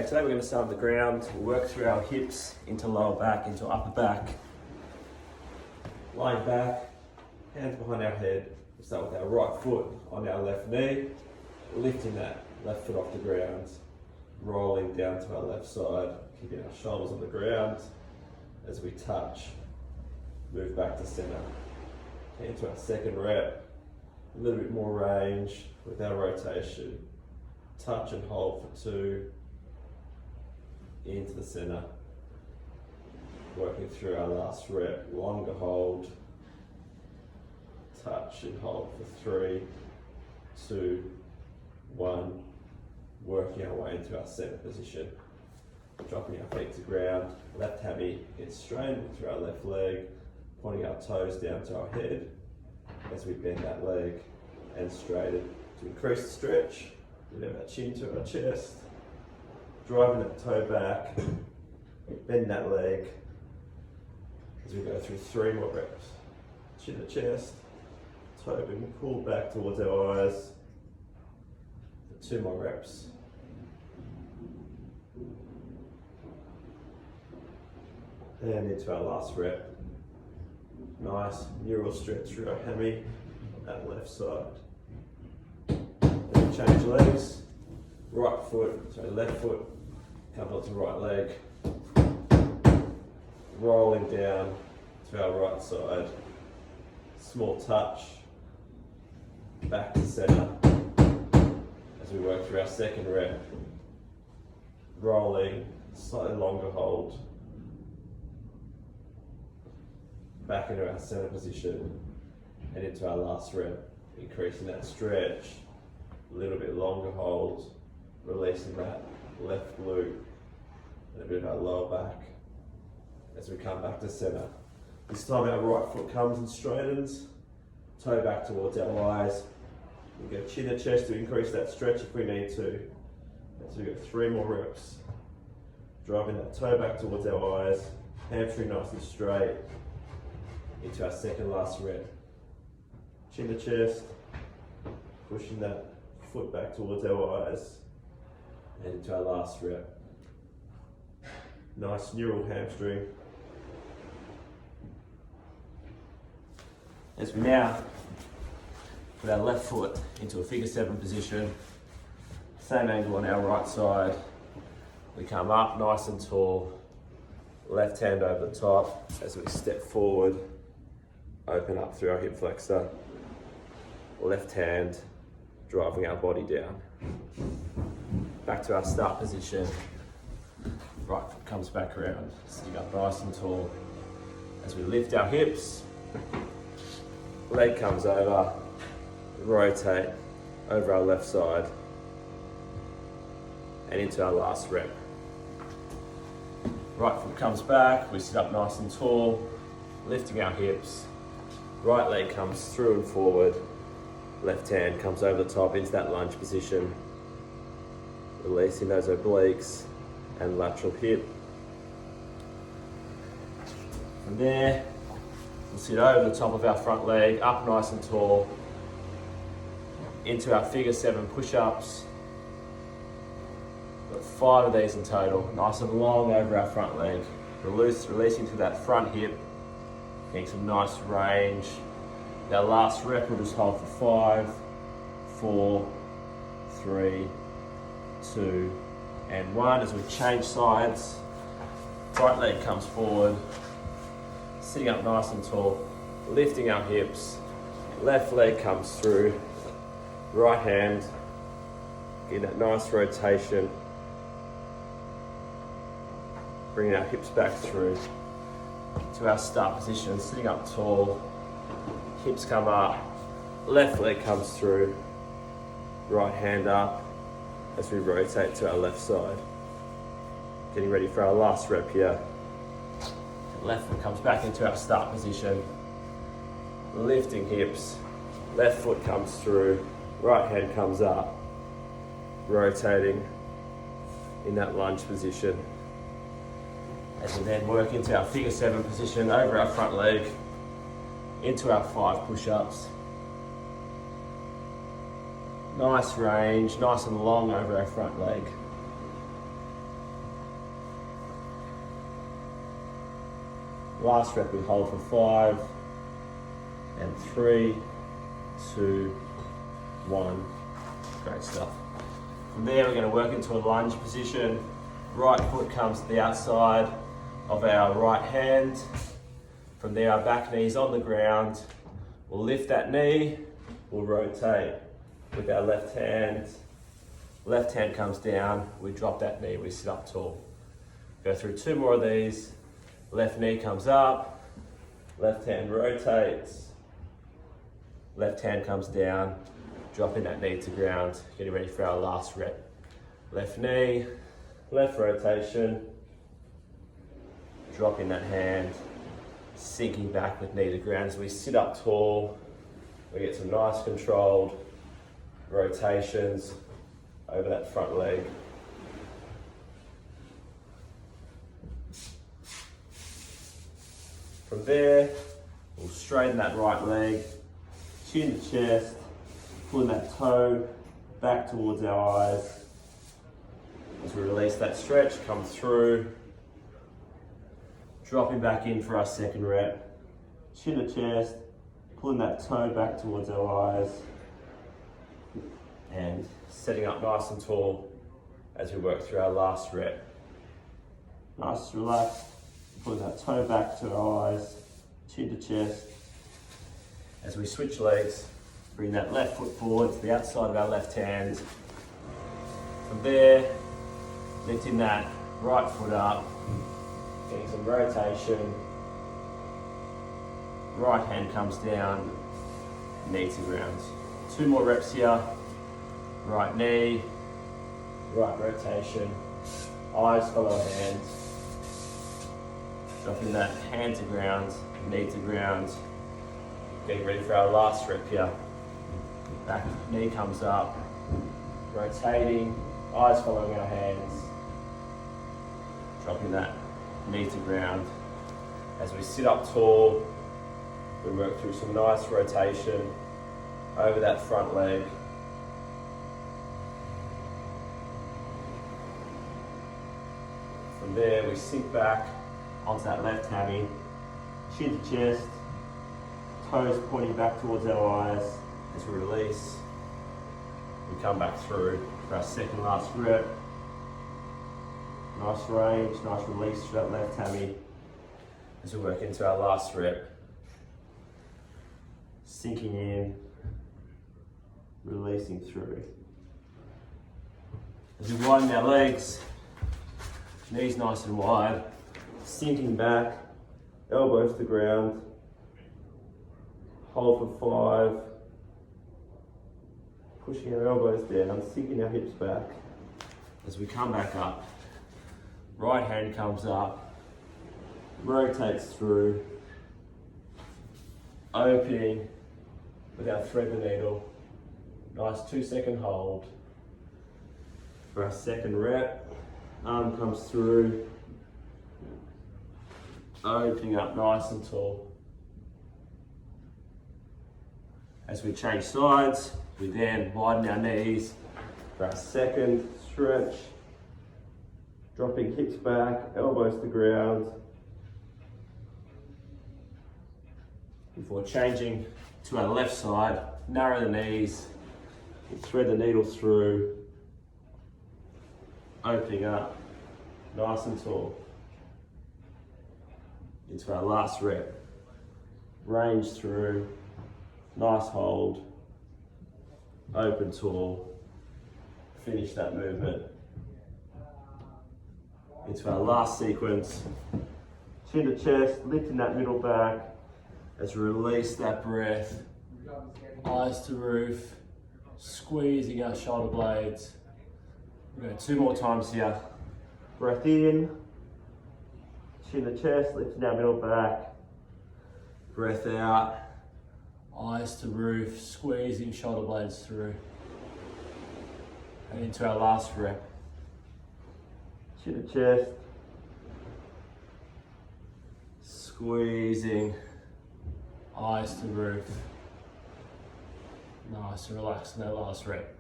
today we're going to start on the ground. We'll work through our hips into lower back, into upper back. Lying back, hands behind our head. We'll start with our right foot on our left knee, lifting that left foot off the ground, rolling down to our left side, keeping our shoulders on the ground. As we touch, move back to center. Into our second rep, a little bit more range with our rotation. Touch and hold for 2, into the center. Working through our last rep, longer hold. Touch and hold for 3, 2, 1. Working our way into our center position. Dropping our feet to ground, left hammy gets straightened through our left leg, pointing our toes down to our head as we bend that leg and straighten. To increase the stretch, we have our chin to our chest, driving that toe back, bend that leg as we go through 3 more reps. Chin to chest, toe being pulled back towards our eyes for 2 more reps. And into our last rep. Nice neural stretch through our hammy on that left side. Then we change legs. Left foot comes onto right leg. Rolling down to our right side. Small touch. Back to center. As we work through our second rep. Rolling, slightly longer hold. Back into our center position and into our last rep, increasing that stretch, a little bit longer hold, releasing that left glute and a bit of our lower back as we come back to center. This time our right foot comes and straightens, toe back towards our eyes. We go chin to chest to increase that stretch if we need to. So we've got 3 more reps. Driving that toe back towards our eyes, hamstring nice and straight. Into our second last rep. Chin to chest, pushing that foot back towards our eyes, and into our last rep. Nice neural hamstring. As we now put our left foot into a figure 7 position, same angle on our right side. We come up nice and tall, left hand over the top as we step forward. Open up through our hip flexor, left hand driving our body down. Back to our start position, right foot comes back around, sitting up nice and tall. As we lift our hips, leg comes over, rotate over our left side and into our last rep. Right foot comes back, we sit up nice and tall, lifting our hips. Right leg comes through and forward, left hand comes over the top into that lunge position, releasing those obliques and lateral hip. From there, we'll sit over the top of our front leg, up nice and tall, into our figure 7 push-ups. Got 5 of these in total, nice and long over our front leg, releasing to that front hip. Getting some nice range. Our last rep we'll just hold for 5, 4, 3, 2, and 1. As we change sides, right leg comes forward, sitting up nice and tall, lifting our hips, left leg comes through, right hand, getting that nice rotation, bringing our hips back through. To our start position, sitting up tall, hips come up, left leg comes through, right hand up as we rotate to our left side. Getting ready for our last rep here. Left foot comes back into our start position, lifting hips, left foot comes through, right hand comes up, rotating in that lunge position. As we then work into our figure 7 position over our front leg, into our 5 push-ups. Nice range, nice and long over our front leg. Last rep we hold for 5, and 3, 2, 1. Great stuff. From there we're going to work into a lunge position. Right foot comes to the outside of our right hand. From there our back knee's on the ground. We'll lift that knee, we'll rotate with our left hand. Left hand comes down, we drop that knee, we sit up tall. Go through 2 more of these. Left knee comes up, left hand rotates, left hand comes down, dropping that knee to ground, getting ready for our last rep. Left knee, left rotation, dropping that hand, sinking back with knee to ground as we sit up tall. We get some nice controlled rotations over that front leg. From there, we'll straighten that right leg, chin to chest, pulling that toe back towards our eyes. As we release that stretch, come through, dropping back in for our second rep, chin to chest, pulling that toe back towards our eyes, and setting up nice and tall as we work through our last rep. Nice, relaxed, pulling that toe back to our eyes, chin to chest. As we switch legs, bring that left foot forward to the outside of our left hand. From there, lifting that right foot up, getting some rotation. Right hand comes down, knee to ground. 2 more reps here. Right knee, right rotation, eyes follow hands. Dropping that hand to ground, knee to ground. Getting ready for our last rep here. Back knee comes up, rotating, eyes following our hands. Dropping that knee to ground. As we sit up tall, we work through some nice rotation over that front leg. From there, we sink back onto that left hammy, chin to chest, toes pointing back towards our eyes. As we release, we come back through for our second last rep. Nice range, nice release through that left hammy as we work into our last rep. Sinking in, releasing through. As we widen our legs, knees nice and wide, sinking back, elbows to ground, hold for 5, pushing our elbows down, sinking our hips back. As we come back up, right hand comes up, rotates through, opening with our thread the needle. Nice 2-second hold. For our second rep, arm comes through, opening up nice and tall. As we change sides, we then widen our knees for our second stretch, dropping hips back, elbows to ground, before changing to our left side. Narrow the knees, thread the needle through, opening up nice and tall. Into our last rep, range through, nice hold, open tall, finish that movement. Into our last sequence, chin to chest, lifting that middle back as we release that breath, eyes to roof, squeezing our shoulder blades. We're going 2 more times here. Breath in, chin to chest, lifting our middle back. Breath out, eyes to roof, squeezing shoulder blades through. And into our last rep. Chin to chest, squeezing, eyes to roof. Nice and relaxed in that last rep.